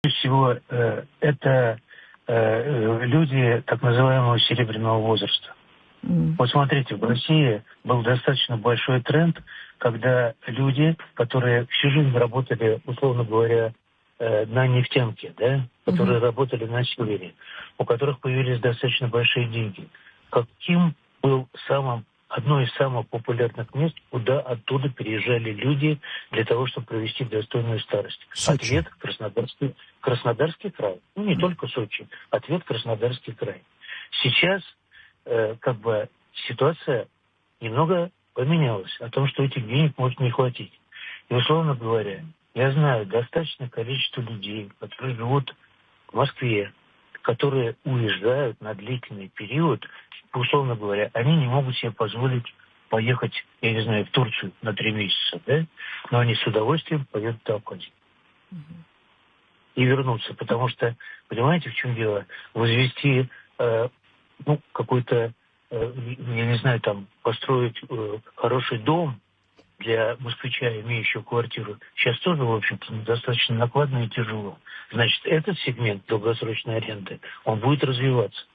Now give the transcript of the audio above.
всего, это люди так называемого серебряного возраста. Вот смотрите, в России был достаточно большой тренд, когда люди, которые всю жизнь работали, условно говоря, на нефтянке, да, которые работали на севере, у которых появились достаточно большие деньги. Каким был одно из самых популярных мест, куда оттуда переезжали люди для того, чтобы провести достойную старость? Сочи. Ответ Краснодарский край. Ну, не только Сочи. Ответ Краснодарский край. Сейчас ситуация немного поменялась о том, что этих денег может не хватить. И, условно говоря, я знаю достаточное количество людей, которые живут в Москве, которые уезжают на длительный период, условно говоря, они не могут себе позволить поехать, я не знаю, в Турцию на 3 месяца, да? Но они с удовольствием поедут в Абхазию. И вернуться, потому что, понимаете, в чем дело? Возвести какой-то, я не знаю, там, построить хороший дом для москвича, имеющего квартиру, сейчас тоже, в общем-то, достаточно накладно и тяжело. Значит, этот сегмент долгосрочной аренды, он будет развиваться.